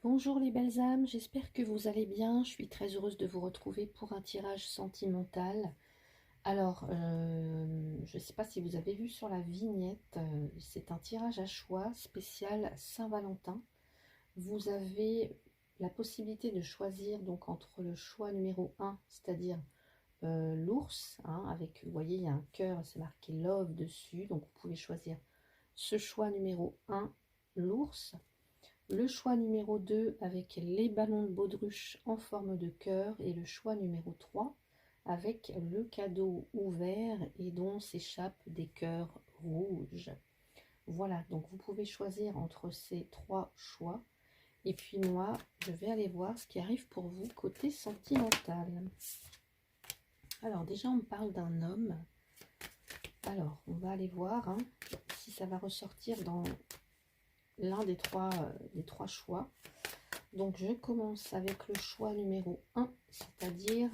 Bonjour les belles âmes, j'espère que vous allez bien. Je suis très heureuse de vous retrouver pour un tirage sentimental. Alors, je ne sais pas si vous avez vu sur la vignette, c'est un tirage à choix spécial Saint-Valentin. Vous avez la possibilité de choisir donc entre le choix numéro 1, c'est-à-dire l'ours, hein, avec, vous voyez, il y a un cœur, c'est marqué Love dessus, donc vous pouvez choisir ce choix numéro 1, l'ours. Le choix numéro 2 avec les ballons de baudruche en forme de cœur et le choix numéro 3 avec le cadeau ouvert et dont s'échappent des cœurs rouges. Voilà, donc vous pouvez choisir entre ces trois choix. Et puis moi, je vais aller voir ce qui arrive pour vous côté sentimental. Alors déjà, on me parle d'un homme. Alors, on va aller voir hein, si ça va ressortir dans l'un des trois choix. Donc je commence avec le choix numéro 1, c'est-à-dire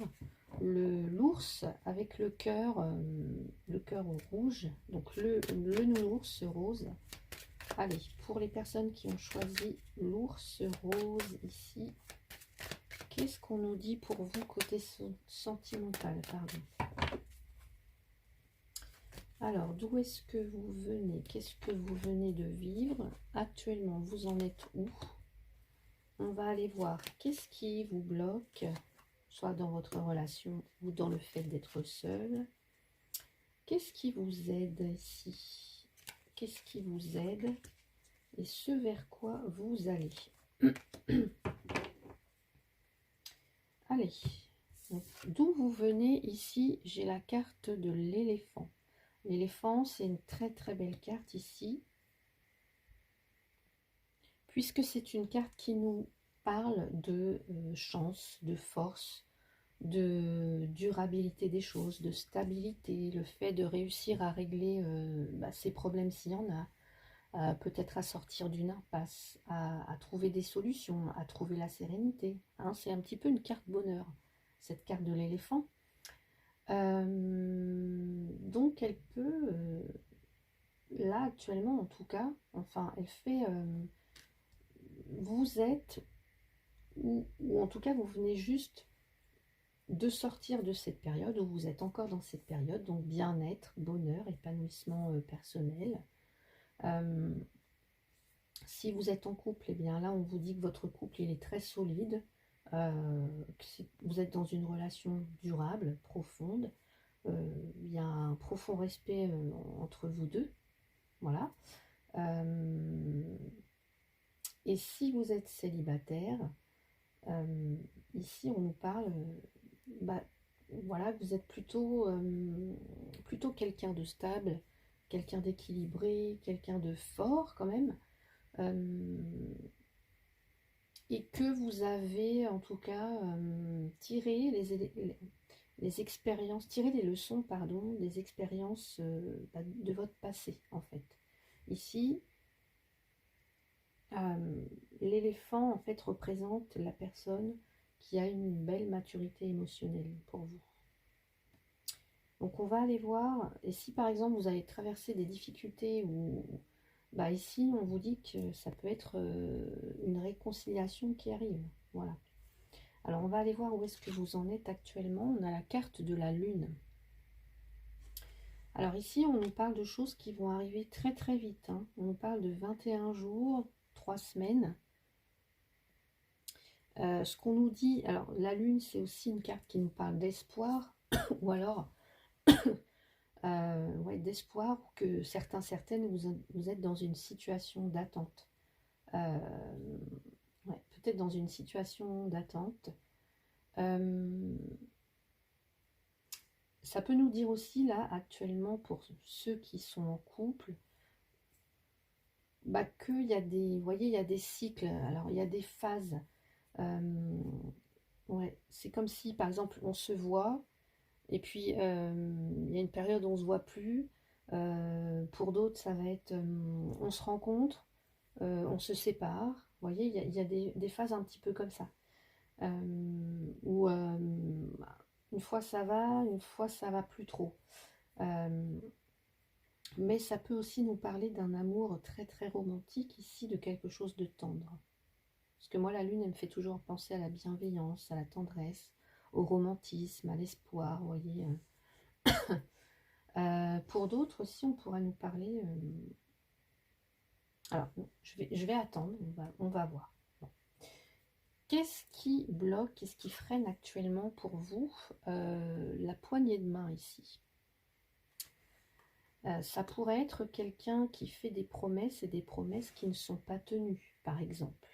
l'ours avec le cœur rouge, donc le nounours rose. Allez, pour les personnes qui ont choisi l'ours rose ici, qu'est-ce qu'on nous dit pour vous côté sentimental, pardon. Alors, d'où est-ce que vous venez? Qu'est-ce que vous venez de vivre? Actuellement, vous en êtes où? On va aller voir qu'est-ce qui vous bloque, soit dans votre relation ou dans le fait d'être seul. Qu'est-ce qui vous aide ici? Qu'est-ce qui vous aide? Et ce vers quoi vous allez. Allez, d'où vous venez ici? J'ai la carte de l'éléphant. L'éléphant, c'est une très très belle carte ici. Puisque c'est une carte qui nous parle de chance, de force, de durabilité des choses, de stabilité, le fait de réussir à régler ses problèmes s'il y en a, peut-être à sortir d'une impasse, à trouver des solutions, à trouver la sérénité. Hein, c'est un petit peu une carte bonheur, cette carte de l'éléphant. Donc elle peut, là actuellement en tout cas, enfin elle fait, vous êtes, ou en tout cas vous venez juste de sortir de cette période où vous êtes encore dans cette période, donc bien-être, bonheur, épanouissement personnel. Si vous êtes en couple, et bien là on vous dit que votre couple il est très solide, que vous êtes dans une relation durable, profonde, il y a un profond respect entre vous deux, voilà. Et si vous êtes célibataire, ici on nous parle, voilà, vous êtes plutôt quelqu'un de stable, quelqu'un d'équilibré, quelqu'un de fort quand même, et que vous avez en tout cas tiré les expériences, tiré les leçons, pardon, des expériences de votre passé en fait. Ici, l'éléphant en fait représente la personne qui a une belle maturité émotionnelle pour vous. Donc on va aller voir, et si par exemple vous avez traversé des difficultés ou ici on vous dit que ça peut être une réconciliation qui arrive. Voilà. Alors on va aller voir où est-ce que vous en êtes actuellement. On a la carte de la lune. Alors ici on nous parle de choses qui vont arriver très très vite. Hein. On nous parle de 21 jours, 3 semaines. Ce qu'on nous dit, alors la lune c'est aussi une carte qui nous parle d'espoir ou alors ouais, d'espoir, ou que certaines vous êtes dans une situation d'attente. Ouais, peut-être dans une situation d'attente. Ça peut nous dire aussi là actuellement pour ceux qui sont en couple, qu'il y a des, vous voyez, il y a des cycles, alors il y a des phases. Ouais, c'est comme si par exemple on se voit et puis il y a une période où on se voit plus. Pour d'autres ça va être on se rencontre, on se sépare. Vous voyez, il y a des phases un petit peu comme ça. Où une fois ça va plus trop. Mais ça peut aussi nous parler d'un amour très très romantique ici, de quelque chose de tendre. Parce que moi, la lune, elle me fait toujours penser à la bienveillance, à la tendresse, au romantisme, à l'espoir, vous voyez. Pour d'autres aussi, on pourra nous parler... alors, je vais attendre, on va voir. Bon. Qu'est-ce qui bloque, qu'est-ce qui freine actuellement pour vous la poignée de main ici? Ça pourrait être quelqu'un qui fait des promesses et des promesses qui ne sont pas tenues, par exemple.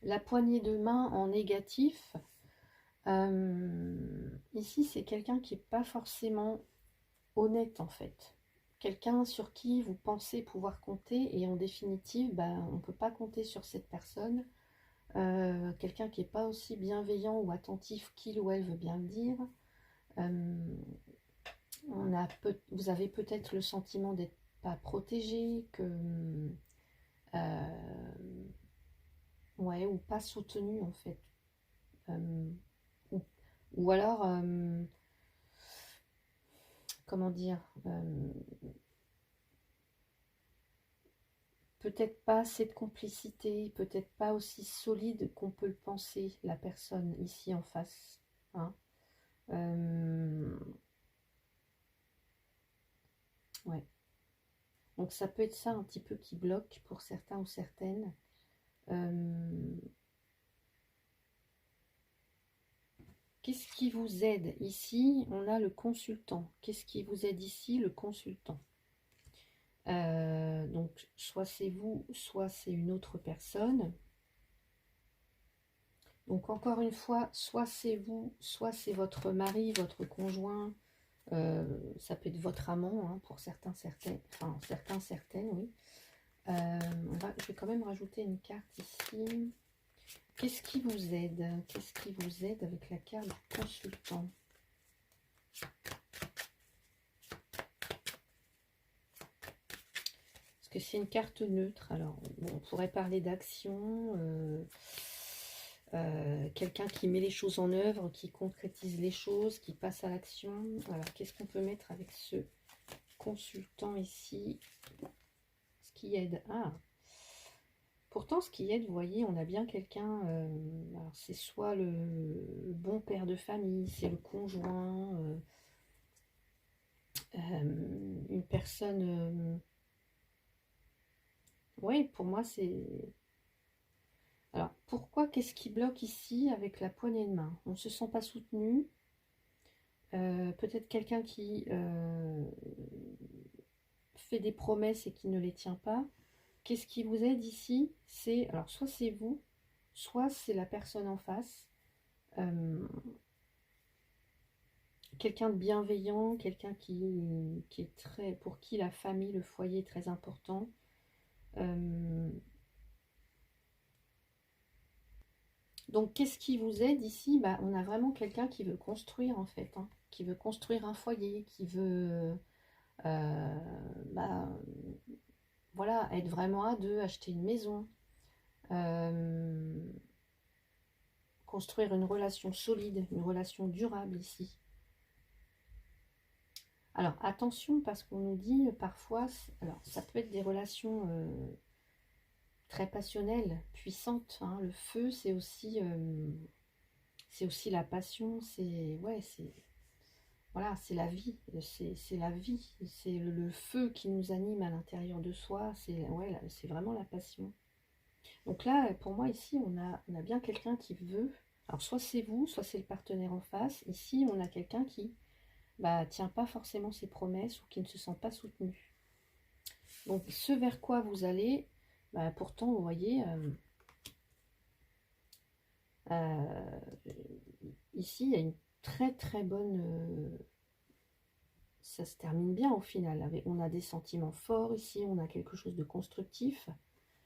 La poignée de main en négatif, ici c'est quelqu'un qui n'est pas forcément honnête en fait. Quelqu'un sur qui vous pensez pouvoir compter et en définitive, on ne peut pas compter sur cette personne. Quelqu'un qui n'est pas aussi bienveillant ou attentif qu'il ou elle veut bien le dire. Vous avez peut-être le sentiment d'être pas protégé, ouais, ou pas soutenu en fait. Ou, ou alors, comment dire, peut-être pas assez de complicité, peut-être pas aussi solide qu'on peut le penser, la personne ici en face. Hein. Ouais. Donc ça peut être ça un petit peu qui bloque pour certains ou certaines. Qu'est-ce qui vous aide ici? On a le consultant. Qu'est-ce qui vous aide ici? Le consultant. Donc soit c'est vous, soit c'est une autre personne. Donc encore une fois, soit c'est vous, soit c'est votre mari, votre conjoint, ça peut être votre amant hein, pour certains, certaines, enfin certains, certaines, oui. Je vais quand même rajouter une carte ici. Qu'est-ce qui vous aide? Qu'est-ce qui vous aide avec la carte du consultant? Parce que c'est une carte neutre. Alors, bon, on pourrait parler d'action. Quelqu'un qui met les choses en œuvre, qui concrétise les choses, qui passe à l'action. Voilà, qu'est-ce qu'on peut mettre avec ce consultant ici? Ce qui aide. Ah, pourtant, ce qui aide, vous voyez, on a bien quelqu'un, alors c'est soit le bon père de famille, c'est le conjoint, une personne... oui, pour moi, c'est... Alors, pourquoi, qu'est-ce qui bloque ici avec la poignée de main? On ne se sent pas soutenu. Peut-être quelqu'un qui fait des promesses et qui ne les tient pas. Qu'est-ce qui vous aide ici? C'est, alors, soit c'est vous, soit c'est la personne en face. Quelqu'un de bienveillant, quelqu'un qui est très... pour qui la famille, le foyer est très important. Donc, qu'est-ce qui vous aide ici? On a vraiment quelqu'un qui veut construire, en fait, hein, qui veut construire un foyer, qui veut voilà, être vraiment à deux, acheter une maison, construire une relation solide, une relation durable ici. Alors, attention, parce qu'on nous dit parfois, alors ça peut être des relations très passionnelles, puissantes. Hein. Le feu, c'est aussi la passion, c'est ouais, c'est voilà, c'est la vie, c'est la vie, c'est le feu qui nous anime à l'intérieur de soi, c'est ouais, c'est vraiment la passion. Donc là, pour moi, ici, on a bien quelqu'un qui veut, alors soit c'est vous, soit c'est le partenaire en face. Ici, on a quelqu'un qui tient pas forcément ses promesses ou qui ne se sent pas soutenu. Donc ce vers quoi vous allez, pourtant, vous voyez, ici, il y a une très très bonne... ça se termine bien au final. On a des sentiments forts ici, on a quelque chose de constructif.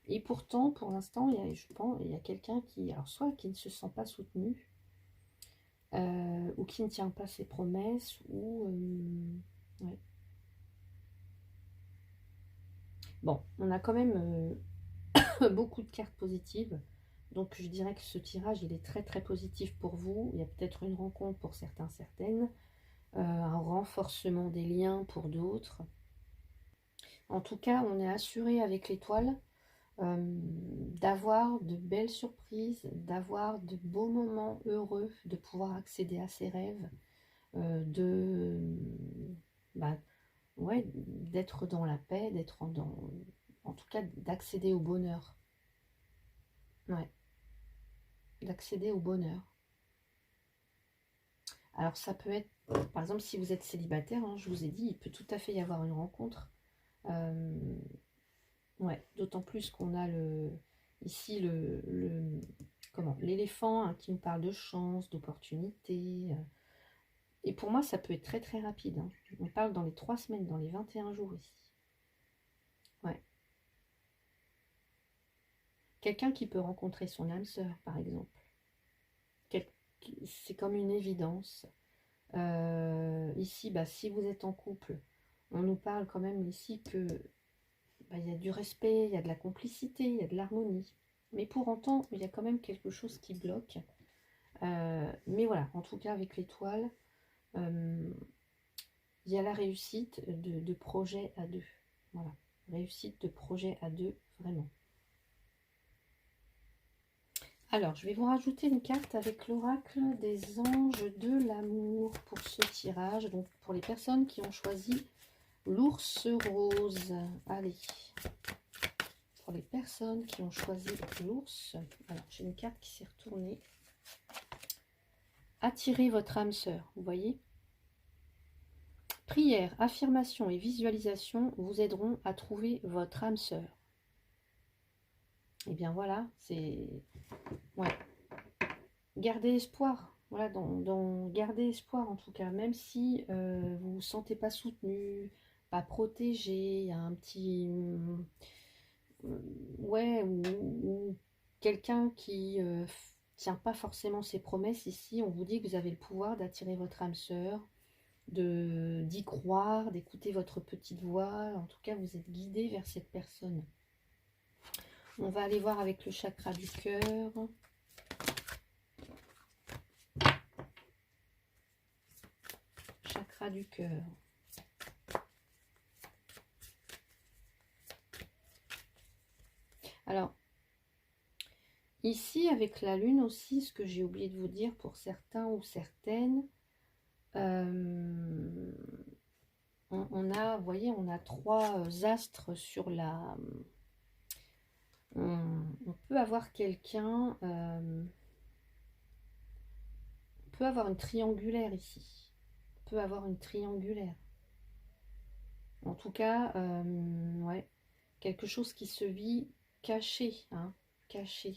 Et pourtant, pour l'instant, je pense, il y a quelqu'un qui, alors soit qui ne se sent pas soutenu, ou qui ne tient pas ses promesses, ou... ouais. Bon, on a quand même beaucoup de cartes positives. Donc je dirais que ce tirage, il est très très positif pour vous. Il y a peut-être une rencontre pour certains, certaines. Un renforcement des liens pour d'autres. En tout cas, on est assuré avec l'étoile d'avoir de belles surprises, d'avoir de beaux moments heureux, de pouvoir accéder à ses rêves, bah, ouais, d'être dans la paix, en tout cas d'accéder au bonheur. Ouais, d'accéder au bonheur. Alors ça peut être, par exemple, si vous êtes célibataire, hein, je vous ai dit, il peut tout à fait y avoir une rencontre. Ouais, d'autant plus qu'on a ici l'éléphant, hein, qui nous parle de chance, d'opportunité. Et pour moi, ça peut être très très rapide, hein. On parle dans les 3 semaines, dans les 21 jours ici. Ouais. Quelqu'un qui peut rencontrer son âme sœur, par exemple. C'est comme une évidence. Ici, bah, si vous êtes en couple, on nous parle quand même ici que bah, il y a du respect, il y a de la complicité, il y a de l'harmonie. Mais pour autant, il y a quand même quelque chose qui bloque. Mais voilà, en tout cas avec l'étoile, il y a la réussite de projet à deux. Voilà, réussite de projet à deux, vraiment. Alors, je vais vous rajouter une carte avec l'oracle des anges de l'amour pour ce tirage. Donc, pour les personnes qui ont choisi l'ours rose. Allez. Pour les personnes qui ont choisi l'ours. Alors, j'ai une carte qui s'est retournée. Attirez votre âme sœur, vous voyez. Prière, affirmation et visualisation vous aideront à trouver votre âme sœur. Et bien voilà, c'est... Ouais. Gardez espoir. Voilà, gardez espoir en tout cas, même si vous ne vous sentez pas soutenu, pas protégé, il y a un petit... ouais, ou quelqu'un qui tient pas forcément ses promesses. Ici, on vous dit que vous avez le pouvoir d'attirer votre âme sœur, d'y croire, d'écouter votre petite voix. En tout cas, vous êtes guidé vers cette personne. On va aller voir avec le chakra du cœur. Chakra du cœur. Alors, ici, avec la lune aussi, ce que j'ai oublié de vous dire pour certains ou certaines, on a, vous voyez, on a 3 astres sur la... On peut avoir quelqu'un... on peut avoir une triangulaire ici. On peut avoir une triangulaire. En tout cas, ouais, quelque chose qui se vit caché, hein, caché.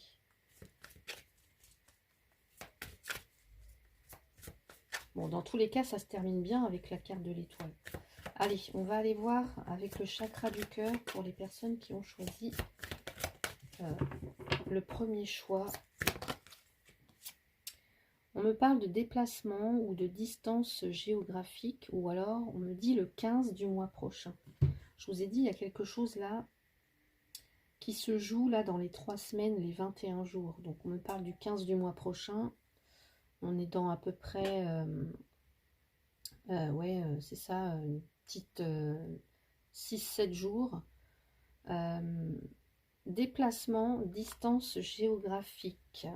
Bon, dans tous les cas, ça se termine bien avec la carte de l'étoile. Allez, on va aller voir avec le chakra du cœur pour les personnes qui ont choisi le premier choix. On me parle de déplacement ou de distance géographique, ou alors on me dit le 15 du mois prochain. Je vous ai dit, il y a quelque chose là qui se joue là dans les 3 semaines, les 21 jours. Donc on me parle du 15 du mois prochain. On est dans à peu près, ouais, c'est ça, une petite 6-7 jours. Déplacement, distance géographique.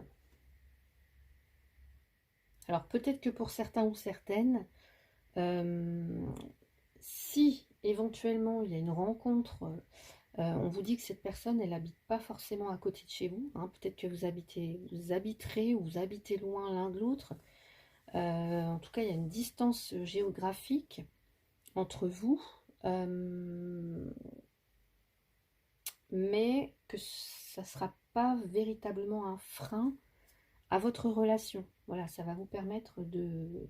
Alors peut-être que pour certains ou certaines, si éventuellement il y a une rencontre, on vous dit que cette personne, elle n'habite pas forcément à côté de chez vous, hein. Peut-être que vous habiterez ou vous habitez loin l'un de l'autre. En tout cas, il y a une distance géographique entre vous, mais que ça ne sera pas véritablement un frein à votre relation. Voilà, ça va vous permettre de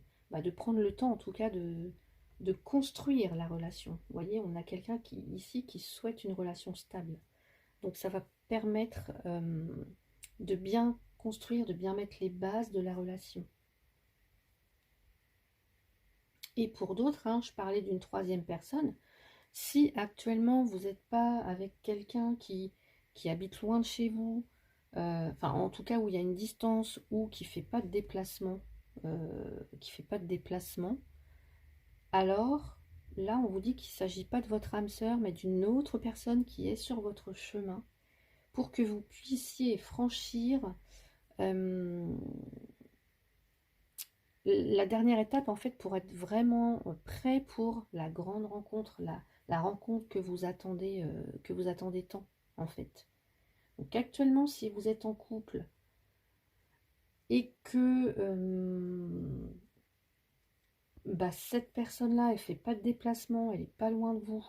prendre le temps, en tout cas, de construire la relation. Vous voyez, on a quelqu'un ici qui souhaite une relation stable. Donc ça va permettre de bien construire, de bien mettre les bases de la relation. Et pour d'autres, hein, je parlais d'une 3e personne. Si actuellement vous n'êtes pas avec quelqu'un qui habite loin de chez vous, enfin en tout cas où il y a une distance ou qui ne fait pas de déplacement, alors là on vous dit qu'il ne s'agit pas de votre âme sœur, mais d'une autre personne qui est sur votre chemin pour que vous puissiez franchir la dernière étape, en fait, pour être vraiment prêt pour la grande rencontre, la rencontre que vous attendez tant, en fait. Donc actuellement, si vous êtes en couple et que cette personne-là, elle fait pas de déplacement, elle est pas loin de vous,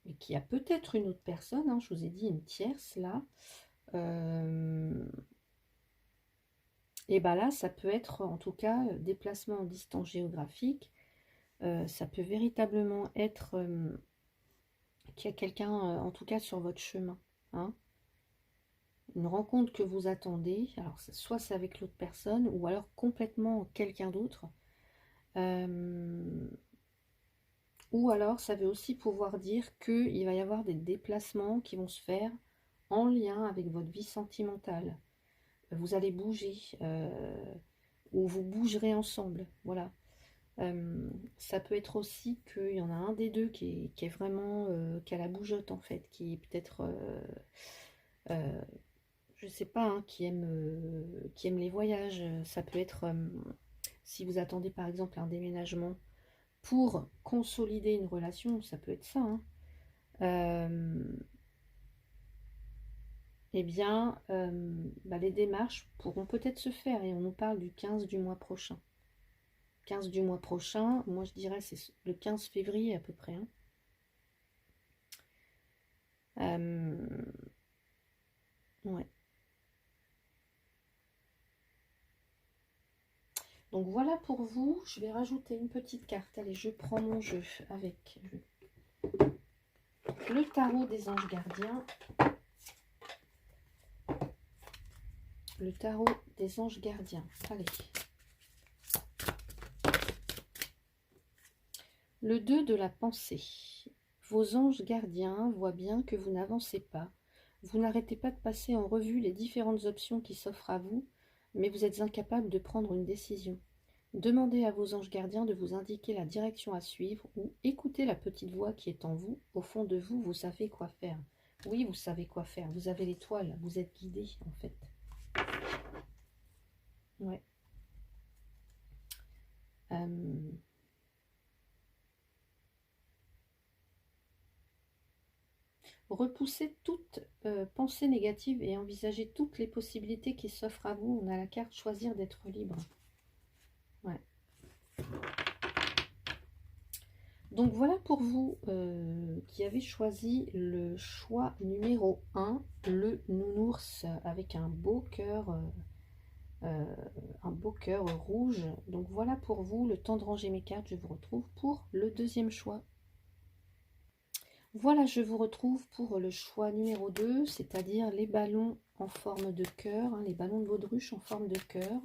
et qu'il y a peut-être une autre personne, hein, je vous ai dit une tierce là, et là, ça peut être en tout cas déplacement en distance géographique. Ça peut véritablement être qu'il y a quelqu'un, en tout cas sur votre chemin, hein. Une rencontre que vous attendez, alors soit c'est avec l'autre personne, ou alors complètement quelqu'un d'autre. Ou alors ça veut aussi pouvoir dire qu'il va y avoir des déplacements qui vont se faire en lien avec votre vie sentimentale. Vous allez bouger, ou vous bougerez ensemble, voilà. Ça peut être aussi qu'il y en a un des deux qui est vraiment qui a la bougeotte en fait, qui est peut-être, je sais pas, hein, qui aime les voyages. Ça peut être, si vous attendez par exemple un déménagement pour consolider une relation, ça peut être ça, hein. Eh bien, les démarches pourront peut-être se faire et on nous parle du 15 du mois prochain. 15 du mois prochain, moi je dirais c'est le 15 février à peu près, hein. Ouais. Donc voilà pour vous. Je vais rajouter une petite carte. Allez, je prends mon jeu avec le tarot des anges gardiens. Le tarot des anges gardiens. Allez. Le 2 de la pensée. Vos anges gardiens voient bien que vous n'avancez pas. Vous n'arrêtez pas de passer en revue les différentes options qui s'offrent à vous, mais vous êtes incapable de prendre une décision. Demandez à vos anges gardiens de vous indiquer la direction à suivre ou écoutez la petite voix qui est en vous. Au fond de vous, vous savez quoi faire. Oui, vous savez quoi faire. Vous avez l'étoile. Vous êtes guidé, en fait. Ouais. Repoussez toute pensée négative et envisagez toutes les possibilités qui s'offrent à vous. On a la carte choisir d'être libre. Ouais. Donc voilà pour vous qui avez choisi le choix numéro 1, le nounours avec un beau cœur rouge. Donc voilà pour vous, le temps de ranger mes cartes, je vous retrouve pour le deuxième choix. Voilà, je vous retrouve pour le choix numéro 2, c'est-à-dire les ballons en forme de cœur, hein, les ballons de baudruche en forme de cœur.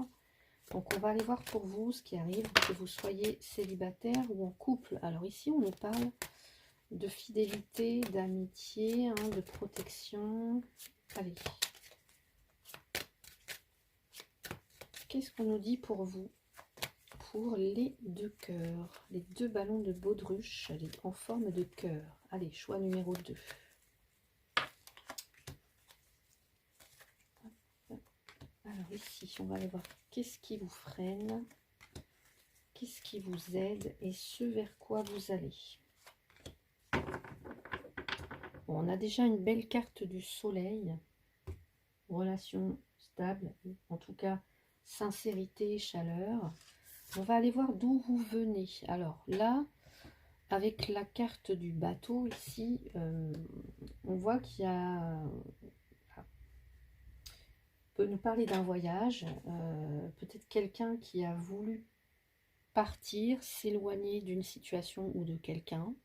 Donc on va aller voir pour vous ce qui arrive, que vous soyez célibataire ou en couple. Alors ici on nous parle de fidélité, d'amitié, hein, de protection. Allez. Qu'est-ce qu'on nous dit pour vous? Pour les deux cœurs, les deux ballons de baudruche en forme de cœur. Allez, choix numéro 2. Alors ici, on va aller voir qu'est-ce qui vous freine, qu'est-ce qui vous aide et ce vers quoi vous allez. Bon, on a déjà une belle carte du soleil, relation stable, en tout cas sincérité, chaleur. On va aller voir d'où vous venez. Alors là, avec la carte du bateau ici, on voit qu'il y a... peut nous parler d'un voyage, peut-être quelqu'un qui a voulu partir, s'éloigner d'une situation ou de quelqu'un,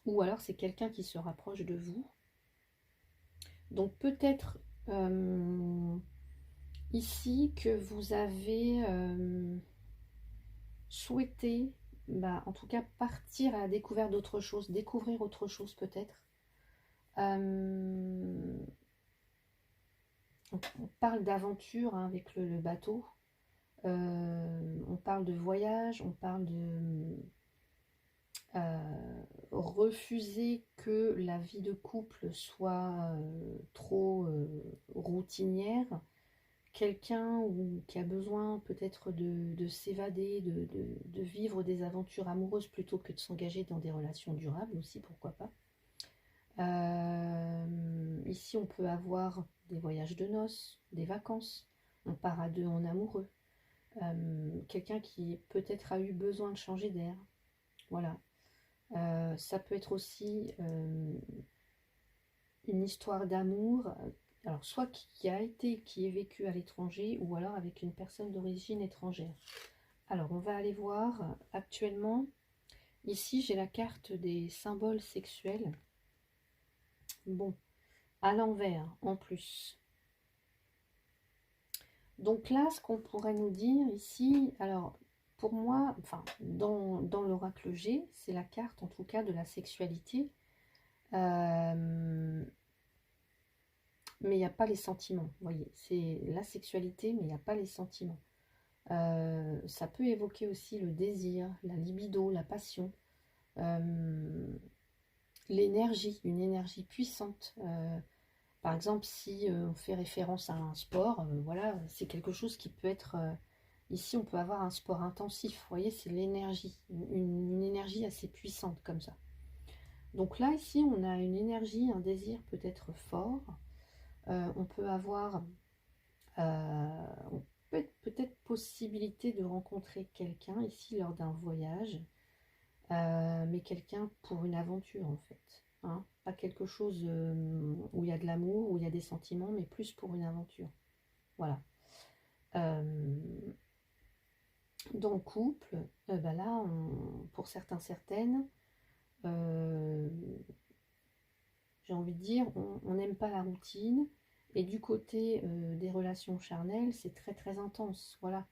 ou alors c'est quelqu'un qui se rapproche de vous. Donc peut-être ici que vous avez souhaité, en tout cas partir à la découverte d'autre chose, découvrir autre chose peut-être. On parle d'aventure, hein, avec le bateau. On parle de voyage, on parle refuser que la vie de couple soit trop routinière, quelqu'un qui a besoin peut-être de s'évader, de vivre des aventures amoureuses plutôt que de s'engager dans des relations durables aussi, pourquoi pas. Ici, on peut avoir des voyages de noces, des vacances, on part à deux en amoureux, quelqu'un qui peut-être a eu besoin de changer d'air, voilà. Ça peut être aussi une histoire d'amour, alors soit qui est vécu à l'étranger, ou alors avec une personne d'origine étrangère. Alors, on va aller voir actuellement. Ici, j'ai la carte des symboles sexuels. Bon, à l'envers, en plus. Donc là, ce qu'on pourrait nous dire ici, alors, pour moi, enfin, dans l'oracle G, c'est la carte, en tout cas, de la sexualité. Mais il n'y a pas les sentiments, vous voyez. C'est la sexualité, mais il n'y a pas les sentiments. Ça peut évoquer aussi le désir, la libido, la passion, l'énergie, une énergie puissante. Par exemple, si on fait référence à un sport, voilà, c'est quelque chose qui peut être... ici, on peut avoir un sport intensif, vous voyez, c'est l'énergie, une énergie assez puissante comme ça. Donc là, ici, on a une énergie, un désir peut-être fort. On peut avoir peut-être possibilité de rencontrer quelqu'un ici lors d'un voyage, mais quelqu'un pour une aventure en fait. Hein, pas quelque chose où il y a de l'amour, où il y a des sentiments, mais plus pour une aventure. Voilà. Dans le couple, ben là, pour certains, certaines, j'ai envie de dire, on n'aime pas la routine. Et du côté des relations charnelles, c'est très très intense. Voilà.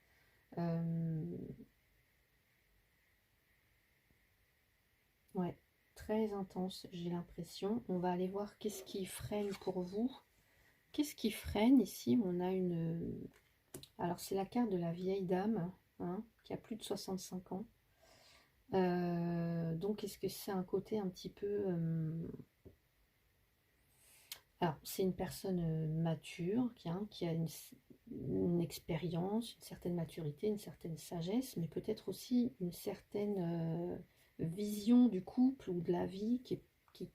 Ouais, très intense, j'ai l'impression. On va aller voir qu'est-ce qui freine pour vous. Qu'est-ce qui freine ici? On a une... Alors, c'est la carte de la vieille dame, hein, qui a plus de 65 ans. Donc, est-ce que c'est un côté un petit peu... Alors, c'est une personne mature, qui a une expérience, une certaine maturité, une certaine sagesse, mais peut-être aussi une certaine vision du couple ou de la vie qui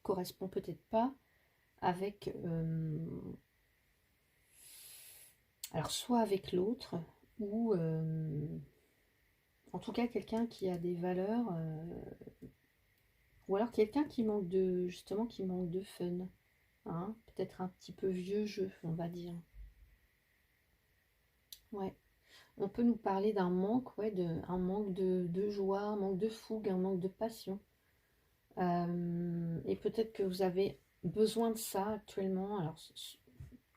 correspond peut-être pas avec... alors, soit avec l'autre, ou en tout cas quelqu'un qui a des valeurs, ou alors quelqu'un qui manque de, justement, qui manque de fun. Hein, peut-être un petit peu vieux jeu, on va dire. Ouais. On peut nous parler d'un manque, ouais, un manque de joie, un manque de fougue, un manque de passion. Et peut-être que vous avez besoin de ça actuellement. Alors,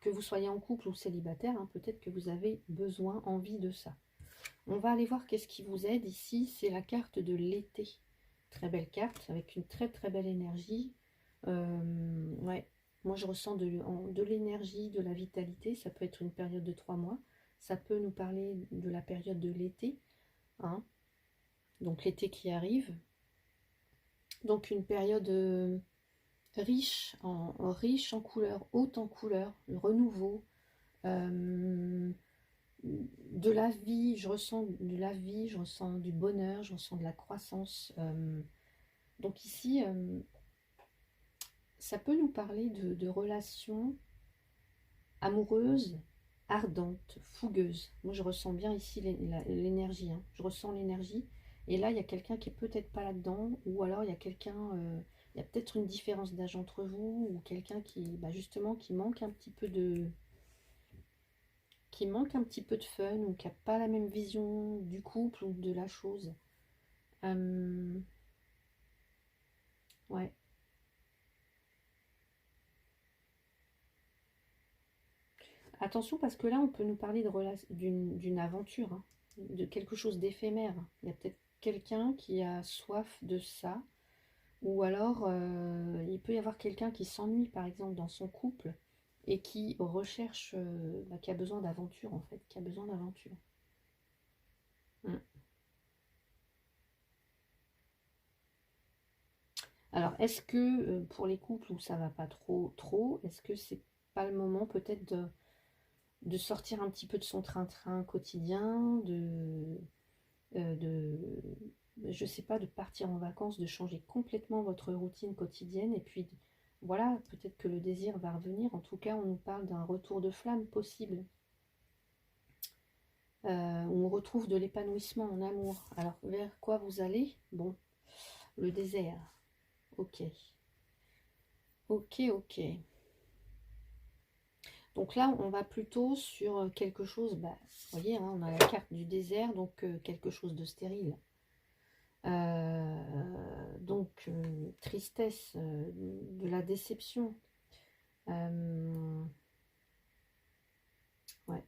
que vous soyez en couple ou célibataire, hein, peut-être que vous avez besoin, envie de ça. On va aller voir qu'est-ce qui vous aide ici. C'est la carte de l'été. Très belle carte, avec une très très belle énergie. Ouais, moi je ressens de l'énergie, de la vitalité. Ça peut être une période de 3 mois. Ça peut nous parler de la période de l'été, hein, donc l'été qui arrive. Donc une période riche en couleurs, haute en couleurs, le renouveau, de la vie. Je ressens de la vie, je ressens du bonheur, je ressens de la croissance. Donc ici, ça peut nous parler de relations amoureuses, ardentes, fougueuses. Moi, je ressens bien ici l'énergie. Hein. Je ressens l'énergie. Et là, il y a quelqu'un qui est peut-être pas là-dedans. Ou alors, il y a quelqu'un... il y a peut-être une différence d'âge entre vous. Ou quelqu'un qui, bah, justement, qui manque un petit peu de... qui manque un petit peu de fun. Ou qui n'a pas la même vision du couple ou de la chose. Ouais. Attention parce que là, on peut nous parler d'une aventure, hein, de quelque chose d'éphémère. Il y a peut-être quelqu'un qui a soif de ça, ou alors il peut y avoir quelqu'un qui s'ennuie, par exemple, dans son couple, et qui recherche, bah, qui a besoin d'aventure, en fait, qui a besoin d'aventure. Mm. Alors, est-ce que pour les couples où ça va pas trop, est-ce que c'est pas le moment peut-être de sortir un petit peu de son train-train quotidien, de, je sais pas, de partir en vacances, de changer complètement votre routine quotidienne, et puis voilà, peut-être que le désir va revenir. En tout cas, on nous parle d'un retour de flamme possible, où on retrouve de l'épanouissement en amour. Alors, vers quoi vous allez? Bon, le désert. Ok, ok, ok. Donc là, on va plutôt sur quelque chose, bah, vous voyez, hein, on a la carte du désert, donc quelque chose de stérile. Tristesse, de la déception. Ouais.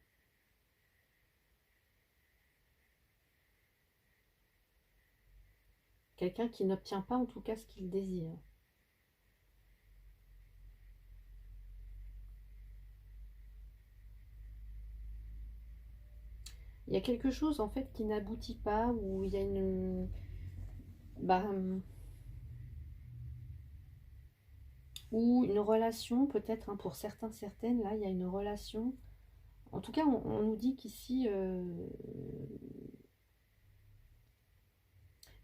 Quelqu'un qui n'obtient pas en tout cas ce qu'il désire. Il y a quelque chose en fait qui n'aboutit pas, où il y a une... Bah, ou une relation, peut-être, hein, pour certains, certaines, là, il y a une relation. En tout cas, on nous dit qu'ici,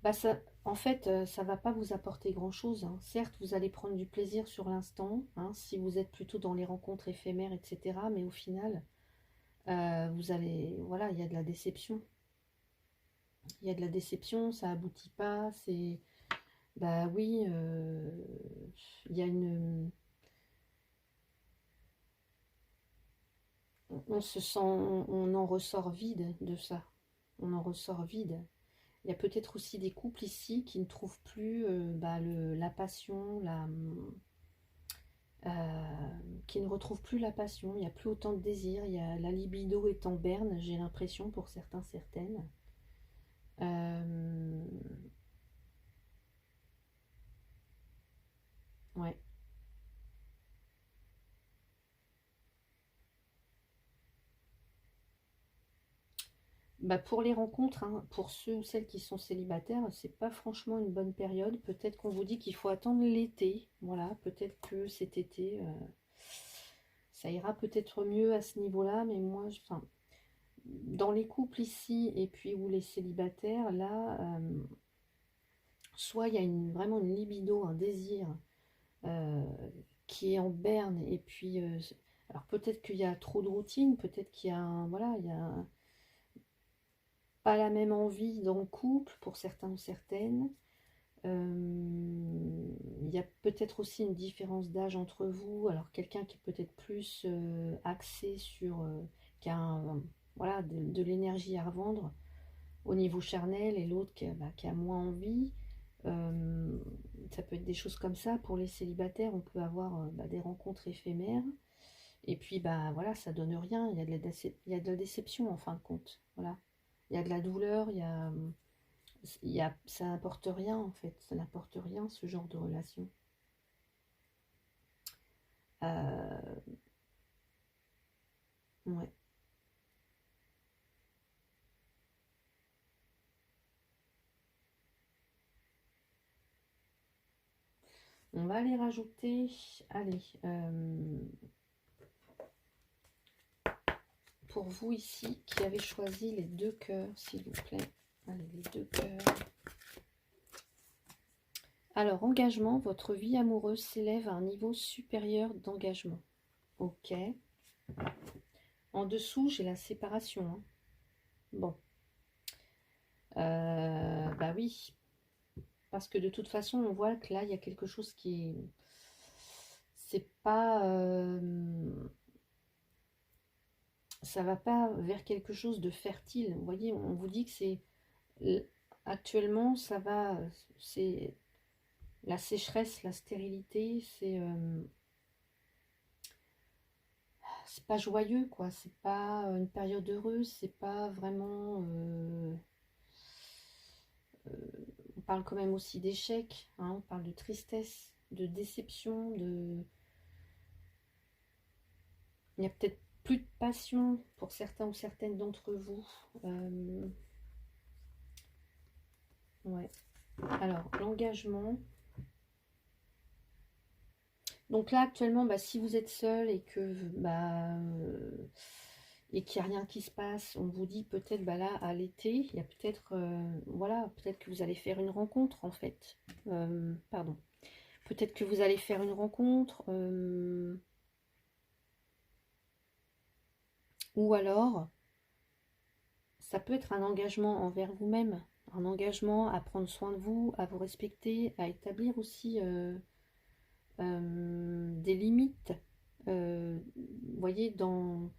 bah ça, en fait, ça va pas vous apporter grand-chose, hein. Certes, vous allez prendre du plaisir sur l'instant, hein, si vous êtes plutôt dans les rencontres éphémères, etc. Mais au final, vous allez, voilà, il y a de la déception. Il y a de la déception, ça aboutit pas, c'est, bah oui, il y a une, on se sent, on en ressort vide de ça, on en ressort vide. Il y a peut-être aussi des couples ici qui ne trouvent plus bah, la passion, qui ne retrouvent plus la passion, il n'y a plus autant de désir, il y a, la libido est en berne, j'ai l'impression, pour certains, certaines. Euh, ouais. Bah pour les rencontres, hein, pour ceux ou celles qui sont célibataires, c'est pas franchement une bonne période. Peut-être qu'on vous dit qu'il faut attendre l'été. Voilà, peut-être que cet été, ça ira peut-être mieux à ce niveau-là. Mais moi, enfin, dans les couples ici et puis où les célibataires, là, soit il y a vraiment une libido, un désir euh, qui est en berne, et puis, alors peut-être qu'il y a trop de routine, peut-être qu'il y a voilà, il y a pas la même envie dans le couple pour certains ou certaines. Il y a peut-être aussi une différence d'âge entre vous. Alors quelqu'un qui est peut-être plus axé sur, qui a voilà, de l'énergie à revendre au niveau charnel, et l'autre qui a moins envie. Euh, Ça peut être des choses comme ça. Pour les célibataires, on peut avoir bah, des rencontres éphémères. Et puis bah voilà, ça donne rien. Il y a il y a de la déception en fin de compte. Voilà. Il y a de la douleur, ça n'apporte rien en fait, ça n'apporte rien ce genre de relation. Euh, ouais. On va aller rajouter, allez, pour vous ici qui avez choisi les deux cœurs, s'il vous plaît. Allez, les deux cœurs. Alors, engagement, votre vie amoureuse s'élève à un niveau supérieur d'engagement. Ok. En dessous, j'ai la séparation, hein. Bon. Bah oui, parce que de toute façon, on voit que là, il y a quelque chose qui est... C'est pas... ça va pas vers quelque chose de fertile. Vous voyez, on vous dit que c'est... Actuellement, ça va... C'est la sécheresse, la stérilité, c'est pas joyeux, quoi. C'est pas une période heureuse, c'est pas vraiment... on parle quand même aussi d'échec, hein, on parle de tristesse, de déception, de... Il y a peut-être plus de passion pour certains ou certaines d'entre vous. Ouais. Alors, l'engagement. Donc là, actuellement, bah, si vous êtes seul et que bah, et qu'il n'y a rien qui se passe, on vous dit peut-être bah, là, à l'été, il y a peut-être voilà, peut-être que vous allez faire une rencontre en fait. Pardon. Peut-être que vous allez faire une rencontre. Ou alors, ça peut être un engagement envers vous-même. Un engagement à prendre soin de vous, à vous respecter, à établir aussi des limites. Vous voyez, dans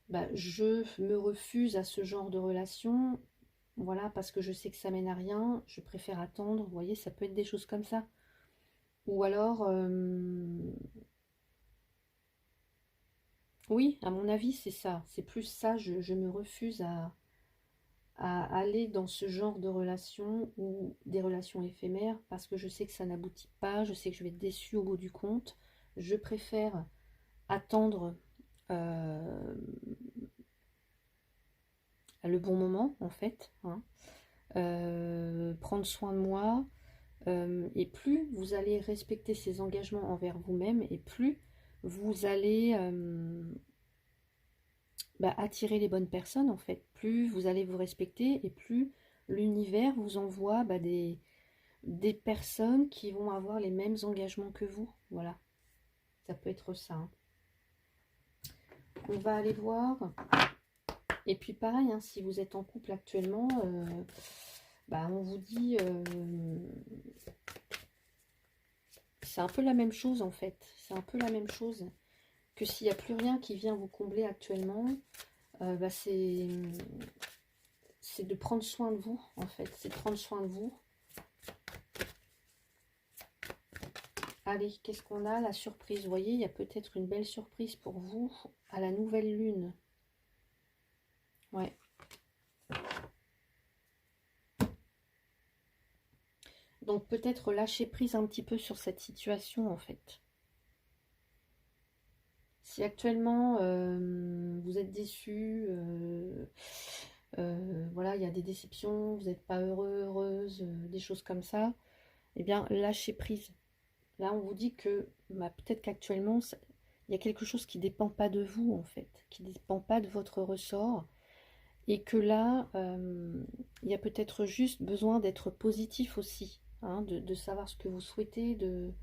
bah, je me refuse à ce genre de relation, voilà, parce que je sais que ça mène à rien, je préfère attendre, vous voyez, ça peut être des choses comme ça. Ou alors, oui, à mon avis, c'est ça, c'est plus ça, je me refuse à aller dans ce genre de relation ou des relations éphémères parce que je sais que ça n'aboutit pas, je sais que je vais être déçue au bout du compte. Je préfère attendre euh, le bon moment en fait, hein. Prendre soin de moi, et plus vous allez respecter ces engagements envers vous-même et plus vous allez bah, attirer les bonnes personnes en fait, plus vous allez vous respecter et plus l'univers vous envoie bah, des personnes qui vont avoir les mêmes engagements que vous. Voilà, ça peut être ça, hein. On va aller voir. Et puis pareil, hein, si vous êtes en couple actuellement, bah, on vous dit... c'est un peu la même chose en fait. C'est un peu la même chose que s'il n'y a plus rien qui vient vous combler actuellement. Bah, c'est de prendre soin de vous en fait. C'est de prendre soin de vous. Allez, qu'est-ce qu'on a? La surprise. Vous voyez, il y a peut-être une belle surprise pour vous à la nouvelle lune. Ouais. Donc peut-être lâcher prise un petit peu sur cette situation en fait. Si actuellement vous êtes déçu, voilà, il y a des déceptions, vous n'êtes pas heureux, heureuse, des choses comme ça, eh bien lâchez prise. Là on vous dit que bah, peut-être qu'actuellement il y a quelque chose qui ne dépend pas de vous en fait, qui ne dépend pas de votre ressort, et que là il y a peut-être juste besoin d'être positif aussi, hein, de savoir ce que vous souhaitez, de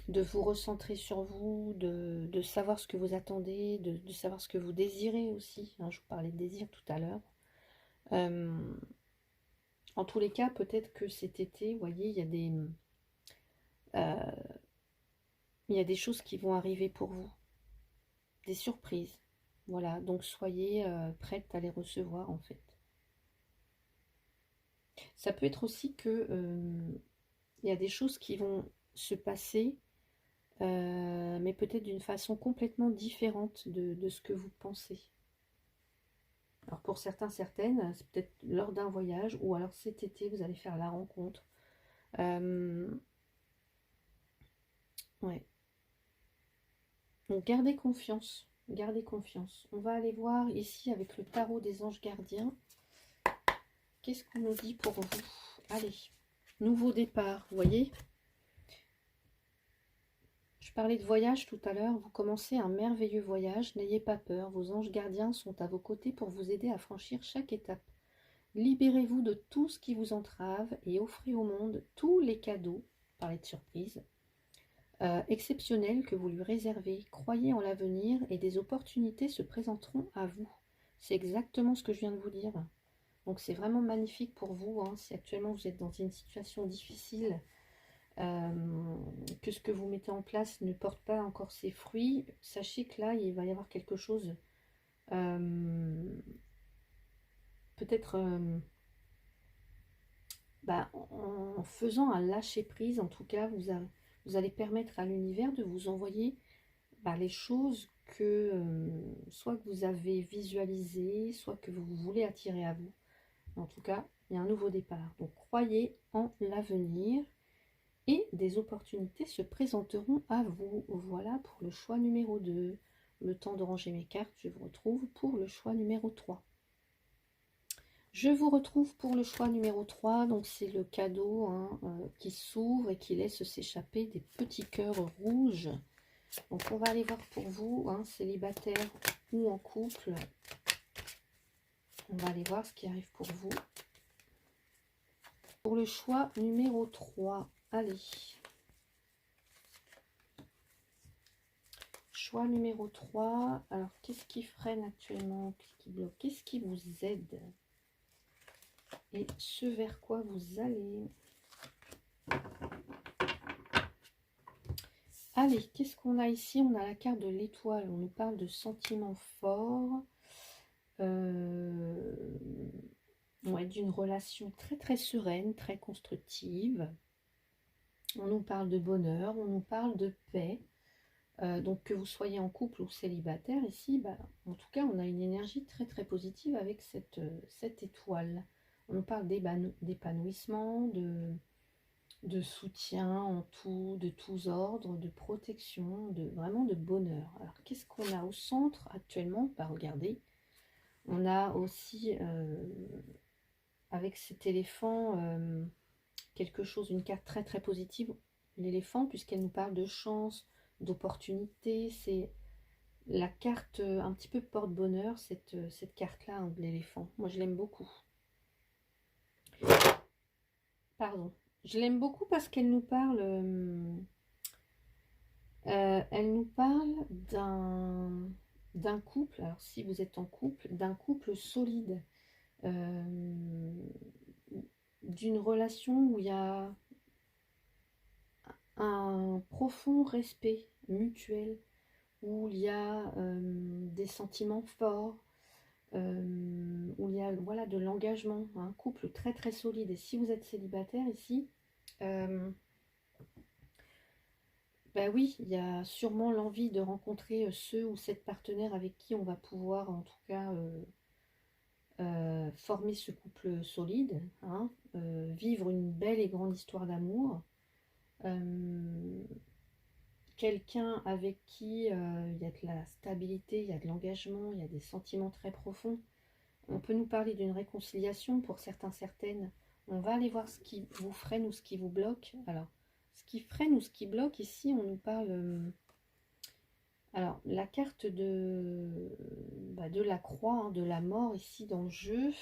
vous recentrer sur vous, de savoir ce que vous attendez, de savoir ce que vous désirez aussi, hein, je vous parlais de désir tout à l'heure. En tous les cas, peut-être que cet été, vous voyez, euh, il y a des choses qui vont arriver pour vous, des surprises. Voilà, donc soyez prête à les recevoir en fait. Ça peut être aussi que il y a des choses qui vont se passer, mais peut-être d'une façon complètement différente de ce que vous pensez. Alors pour certains, certaines, c'est peut-être lors d'un voyage ou alors cet été, vous allez faire la rencontre. Ouais. Donc gardez confiance, gardez confiance. On va aller voir ici avec le tarot des anges gardiens. Qu'est-ce qu'on nous dit pour vous? Allez, nouveau départ, vous voyez? Je parlais de voyage tout à l'heure, vous commencez un merveilleux voyage, n'ayez pas peur, vos anges gardiens sont à vos côtés pour vous aider à franchir chaque étape. Libérez-vous de tout ce qui vous entrave et offrez au monde tous les cadeaux, parler de surprise, exceptionnels que vous lui réservez. Croyez en l'avenir et des opportunités se présenteront à vous. C'est exactement ce que je viens de vous dire. Donc c'est vraiment magnifique pour vous, hein, si actuellement vous êtes dans une situation difficile, que ce que vous mettez en place ne porte pas encore ses fruits, sachez que là, il va y avoir quelque chose, peut-être bah, en faisant un lâcher-prise, en tout cas, vous allez permettre à l'univers de vous envoyer bah, les choses que soit que vous avez visualisées, soit que vous voulez attirer à vous. En tout cas, il y a un nouveau départ. Donc, croyez en l'avenir et des opportunités se présenteront à vous. Voilà pour le choix numéro 2. Le temps de ranger mes cartes, je vous retrouve pour le choix numéro 3. Je vous retrouve pour le choix numéro 3. Donc c'est le cadeau hein, qui s'ouvre et qui laisse s'échapper des petits cœurs rouges. Donc on va aller voir pour vous, hein, célibataire ou en couple. On va aller voir ce qui arrive pour vous. Pour le choix numéro 3. Allez. Choix numéro 3. Alors qu'est-ce qui freine actuellement? Qu'est-ce qui bloque? Qu'est-ce qui vous aide? Et ce vers quoi vous allez? Allez, qu'est-ce qu'on a ici? On a la carte de l'étoile. On nous parle de sentiments forts. Ouais, d'une relation très très sereine, très constructive. On nous parle de bonheur, on nous parle de paix. Donc que vous soyez en couple ou célibataire, ici, bah, en tout cas, on a une énergie très très positive avec cette étoile. On nous parle d'épanouissement, de soutien en tout, de tous ordres, de protection, vraiment de bonheur. Alors, qu'est-ce qu'on a au centre actuellement? Bah, regardez, on a aussi, avec cet éléphant, quelque chose, une carte très très positive, l'éléphant, puisqu'elle nous parle de chance, d'opportunité. C'est la carte un petit peu porte-bonheur, cette carte-là, hein, de l'éléphant. Moi, je l'aime beaucoup. Pardon. Je l'aime beaucoup parce qu'elle nous parle... elle nous parle d'un couple, alors si vous êtes en couple, d'un couple solide, d'une relation où il y a un profond respect mutuel, où il y a des sentiments forts, où il y a voilà, de l'engagement, un couple très très solide. Et si vous êtes célibataire ici, bah oui, il y a sûrement l'envie de rencontrer ce ou cette partenaire avec qui on va pouvoir en tout cas former ce couple solide, hein, vivre une belle et grande histoire d'amour. Quelqu'un avec qui il y a de la stabilité, il y a de l'engagement, il y a des sentiments très profonds. On peut nous parler d'une réconciliation pour certains, certaines. On va aller voir ce qui vous freine ou ce qui vous bloque. Alors, ce qui freine ou ce qui bloque, ici, on nous parle... alors, la carte de la croix, hein, de la mort, ici, dans le jeu.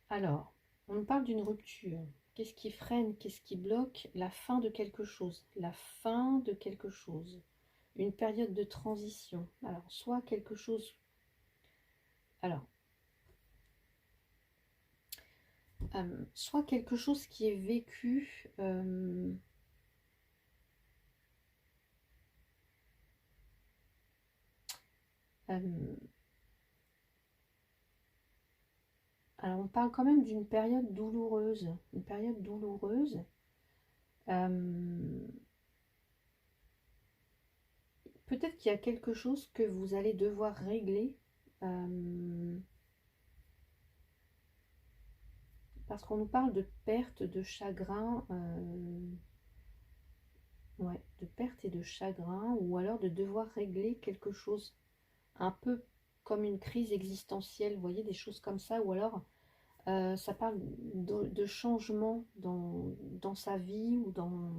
Alors, on nous parle d'une rupture. Qu'est-ce qui freine, qu'est-ce qui bloque? La fin de quelque chose. La fin de quelque chose. Une période de transition. Alors, soit quelque chose... Alors, soit quelque chose qui est vécu... alors, on parle quand même d'une période douloureuse. Une période douloureuse. Peut-être qu'il y a quelque chose que vous allez devoir régler. Parce qu'on nous parle de perte, de chagrin. Ouais, de perte et de chagrin. Ou alors de devoir régler quelque chose. Un peu comme une crise existentielle. Vous voyez, des choses comme ça. Ou alors... ça parle de changement dans sa vie ou dans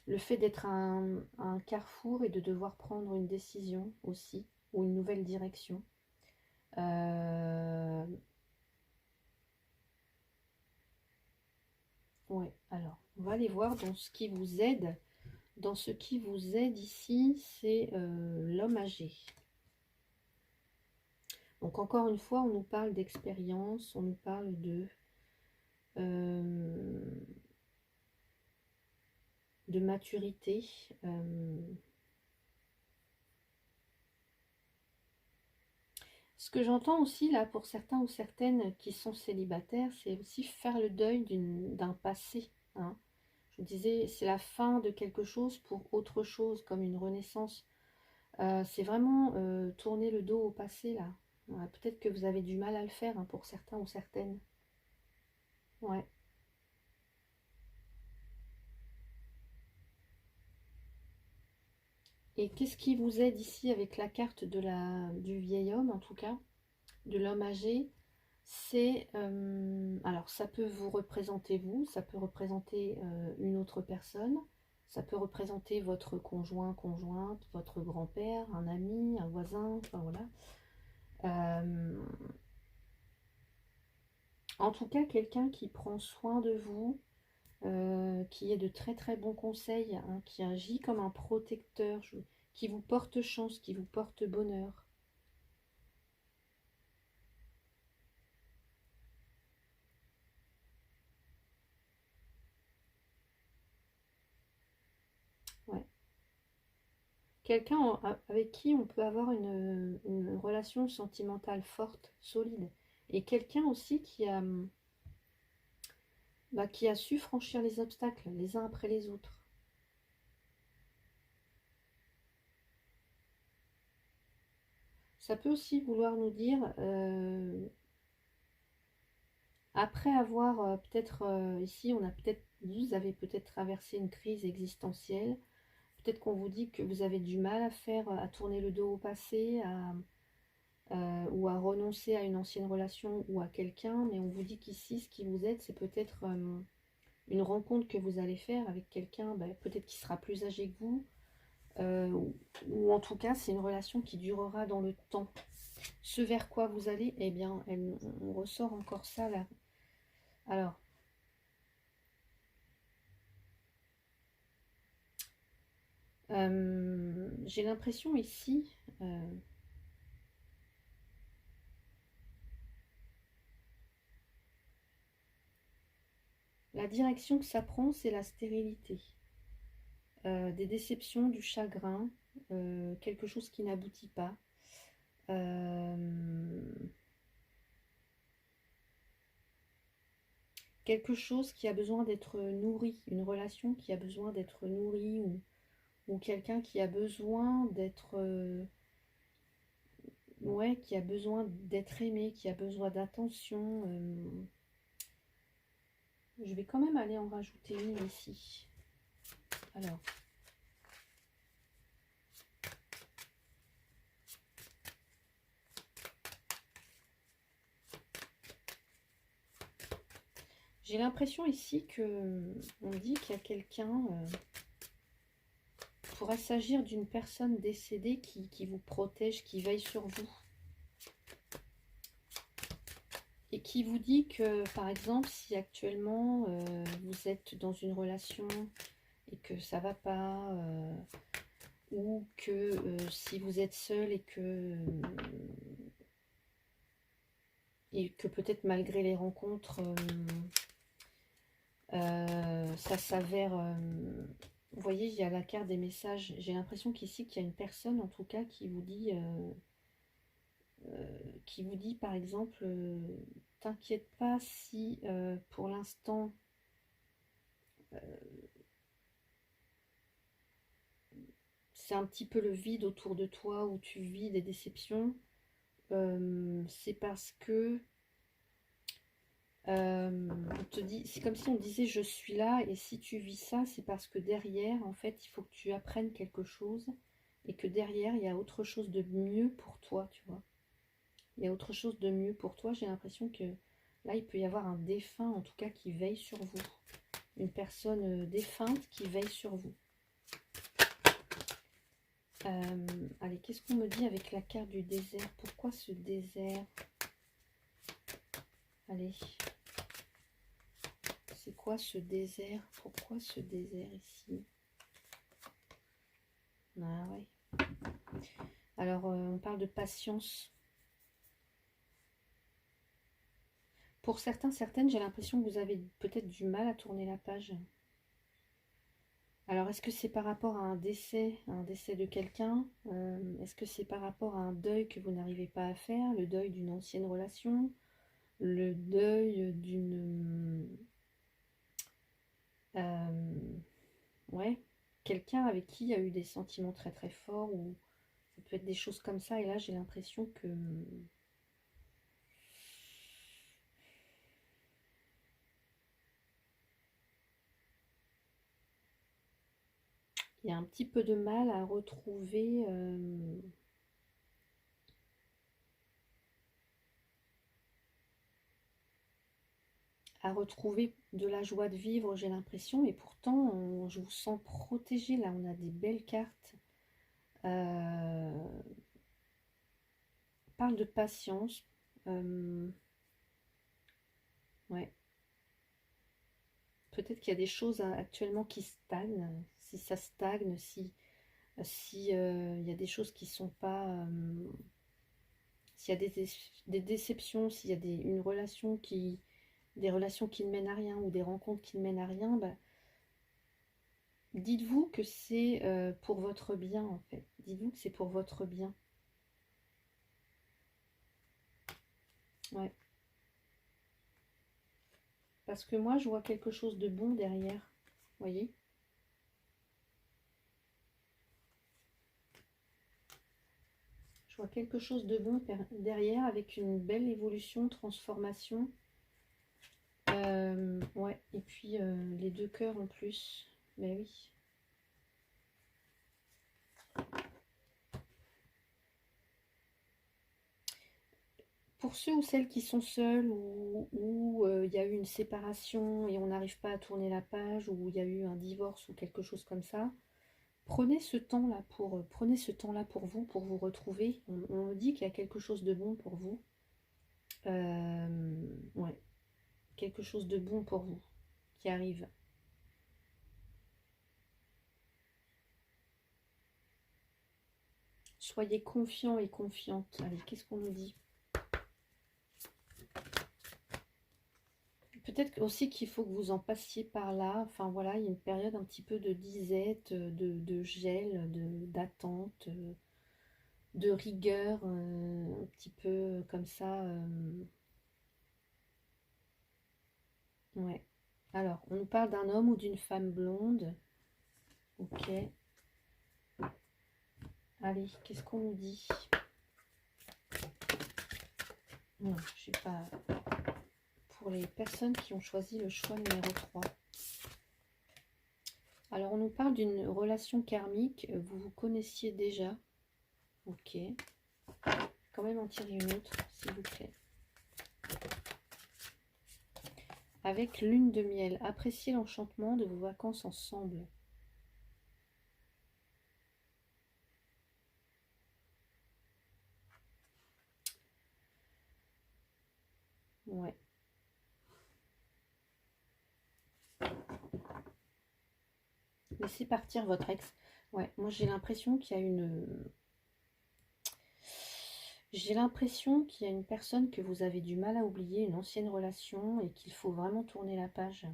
le fait d'être à un carrefour et de devoir prendre une décision aussi ou une nouvelle direction. Ouais, alors on va aller voir dans ce qui vous aide. Dans ce qui vous aide ici, c'est l'homme âgé. Donc encore une fois, on nous parle d'expérience, on nous parle de maturité. Ce que j'entends aussi là pour certains ou certaines qui sont célibataires, c'est aussi faire le deuil d'un passé. Hein. Je vous disais, c'est la fin de quelque chose pour autre chose, comme une renaissance. C'est vraiment tourner le dos au passé là. Ouais, peut-être que vous avez du mal à le faire hein, pour certains ou certaines. Ouais. Et qu'est-ce qui vous aide ici avec la carte du vieil homme, en tout cas, de l'homme âgé? C'est, alors ça peut vous représenter vous, ça peut représenter une autre personne, ça peut représenter votre conjoint, conjointe, votre grand-père, un ami, un voisin, enfin voilà. Euh, En tout cas, quelqu'un qui prend soin de vous, qui est de très très bons conseils, hein, qui agit comme un protecteur, qui vous porte chance, qui vous porte bonheur. Ouais. Quelqu'un avec qui on peut avoir une relation sentimentale forte, solide. Et quelqu'un aussi qui a su franchir les obstacles les uns après les autres. Ça peut aussi vouloir nous dire, après avoir peut-être, ici, vous avez peut-être traversé une crise existentielle. Peut-être qu'on vous dit que vous avez du mal à faire, à tourner le dos au passé, ou à renoncer à une ancienne relation ou à quelqu'un, mais on vous dit qu'ici, ce qui vous aide, c'est peut-être une rencontre que vous allez faire avec quelqu'un, peut-être qui sera plus âgé que vous, ou en tout cas, c'est une relation qui durera dans le temps. Ce vers quoi vous allez, eh bien, on ressort encore ça là. Alors, j'ai l'impression ici, la direction que ça prend, c'est la stérilité. Des déceptions, du chagrin, quelque chose qui n'aboutit pas. Euh, Quelque chose qui a besoin d'être nourri, une relation qui a besoin d'être nourrie, ou quelqu'un qui a besoin d'être, ouais, qui a besoin d'être aimé, qui a besoin d'attention. Je vais quand même aller en rajouter une ici. Alors, j'ai l'impression ici que on dit qu'il y a quelqu'un, pourrait s'agir d'une personne décédée qui vous protège, qui veille sur vous. Et qui vous dit que, par exemple, si actuellement vous êtes dans une relation et que ça va pas, ou que si vous êtes seul et que peut-être malgré les rencontres, ça s'avère... vous voyez, il y a la carte des messages. J'ai l'impression qu'ici, qu'il y a une personne, en tout cas, qui vous dit, par exemple, t'inquiète pas si pour l'instant, c'est un petit peu le vide autour de toi, où tu vis des déceptions. C'est parce que on te dit, c'est comme si on disait je suis là, et si tu vis ça, c'est parce que derrière, en fait, il faut que tu apprennes quelque chose, et que derrière, il y a autre chose de mieux pour toi, tu vois. Il y a autre chose de mieux pour toi. J'ai l'impression que là, il peut y avoir un défunt, en tout cas, qui veille sur vous. Une personne défunte qui veille sur vous. Allez, qu'est-ce qu'on me dit avec la carte du désert? Pourquoi ce désert? Allez. C'est quoi ce désert? Pourquoi ce désert ici? Ah ouais. Alors, on parle de patience. Pour certains, certaines, j'ai l'impression que vous avez peut-être du mal à tourner la page. Alors, est-ce que c'est par rapport à un décès de quelqu'un? Est-ce que c'est par rapport à un deuil que vous n'arrivez pas à faire? Le deuil d'une ancienne relation? Le deuil d'une... ouais, quelqu'un avec qui il y a eu des sentiments très très forts, ou ça peut être des choses comme ça. Et là, j'ai l'impression que il y a un petit peu de mal à retrouver de la joie de vivre, j'ai l'impression, et pourtant, je vous sens protégé. Là, on a des belles cartes. Parle de patience. Ouais. Peut-être qu'il y a des choses actuellement qui stagnent. Si ça stagne, si il y a des choses qui sont pas... s'il y a des déceptions, s'il y a une relation des relations qui ne mènent à rien ou des rencontres qui ne mènent à rien, bah, dites-vous que c'est pour votre bien en fait. Dites-vous que c'est pour votre bien. Ouais. Parce que moi, je vois quelque chose de bon derrière. Vous voyez? Je vois quelque chose de bon derrière avec une belle évolution, transformation. Ouais, et puis les deux cœurs en plus. Mais oui. Pour ceux ou celles qui sont seuls ou il y a eu une séparation et on n'arrive pas à tourner la page ou il y a eu un divorce ou quelque chose comme ça, prenez ce temps-là pour vous retrouver. On me dit qu'il y a quelque chose de bon pour vous. Ouais, quelque chose de bon pour vous qui arrive. Soyez confiants et confiantes. Allez, qu'est-ce qu'on nous dit? Peut-être aussi qu'il faut que vous en passiez par là. Enfin voilà, il y a une période un petit peu de disette, de gel, d'attente, de rigueur, un petit peu comme ça. Ouais. Alors, on nous parle d'un homme ou d'une femme blonde. Ok. Allez, qu'est-ce qu'on nous dit? Non, je sais pas. Pour les personnes qui ont choisi le choix numéro 3. Alors, on nous parle d'une relation karmique. Vous vous connaissiez déjà. Ok. Quand même en tirer une autre, s'il vous plaît. Avec lune de miel, appréciez l'enchantement de vos vacances ensemble. Ouais. Laissez partir votre ex. Ouais, moi j'ai l'impression qu'il y a une personne que vous avez du mal à oublier, une ancienne relation, et qu'il faut vraiment tourner la page.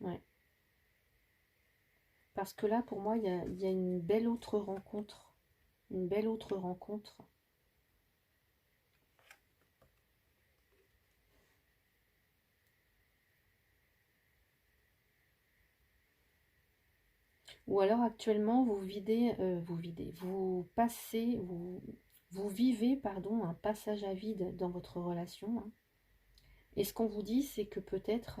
Ouais. Parce que là, pour moi, il y a une belle autre rencontre. Une belle autre rencontre. Ou alors actuellement, vous vivez, pardon, un passage à vide dans votre relation, hein. Et ce qu'on vous dit, c'est que peut-être,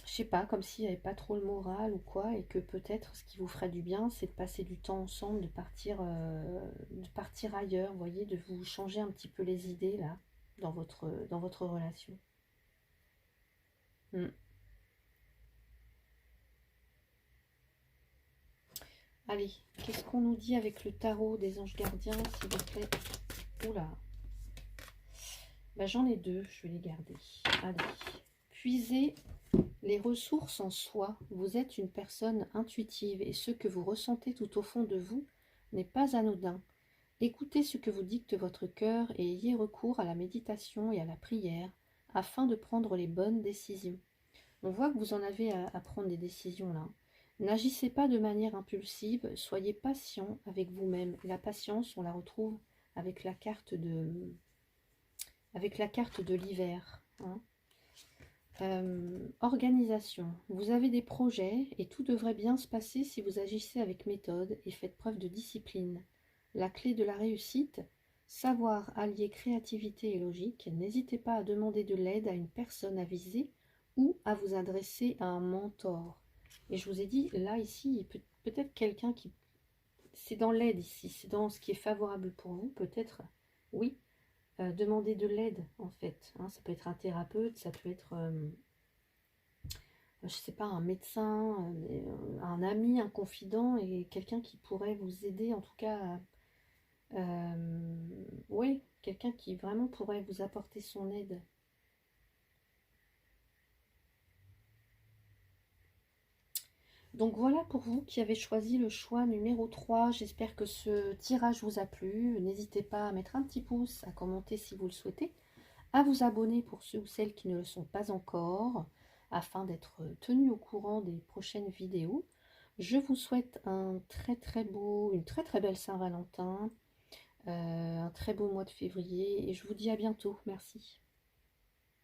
je sais pas, comme s'il n'y avait pas trop le moral ou quoi, et que peut-être ce qui vous ferait du bien, c'est de passer du temps ensemble, de partir ailleurs, vous voyez, de vous changer un petit peu les idées là, dans votre relation. Mm. Allez, qu'est-ce qu'on nous dit avec le tarot des anges gardiens, s'il vous plaît? Oula, bah, j'en ai deux, je vais les garder. Allez, puisez les ressources en soi. Vous êtes une personne intuitive et ce que vous ressentez tout au fond de vous n'est pas anodin. Écoutez ce que vous dicte votre cœur et ayez recours à la méditation et à la prière afin de prendre les bonnes décisions. On voit que vous en avez à prendre des décisions là. N'agissez pas de manière impulsive, soyez patient avec vous-même. La patience, on la retrouve avec la carte de l'hiver, hein. Organisation. Vous avez des projets et tout devrait bien se passer si vous agissez avec méthode et faites preuve de discipline. La clé de la réussite, savoir allier créativité et logique. N'hésitez pas à demander de l'aide à une personne avisée ou à vous adresser à un mentor. Et je vous ai dit, là, ici, peut-être quelqu'un qui... C'est dans l'aide ici, c'est dans ce qui est favorable pour vous, peut-être, oui, demander de l'aide, en fait. Hein, ça peut être un thérapeute, ça peut être, je sais pas, un médecin, un ami, un confident, et quelqu'un qui pourrait vous aider, en tout cas, oui, quelqu'un qui vraiment pourrait vous apporter son aide. Donc voilà pour vous qui avez choisi le choix numéro 3. J'espère que ce tirage vous a plu. N'hésitez pas à mettre un petit pouce, à commenter si vous le souhaitez, à vous abonner pour ceux ou celles qui ne le sont pas encore, afin d'être tenu au courant des prochaines vidéos. Je vous souhaite un une très très belle Saint-Valentin, un très beau mois de février et je vous dis à bientôt. Merci.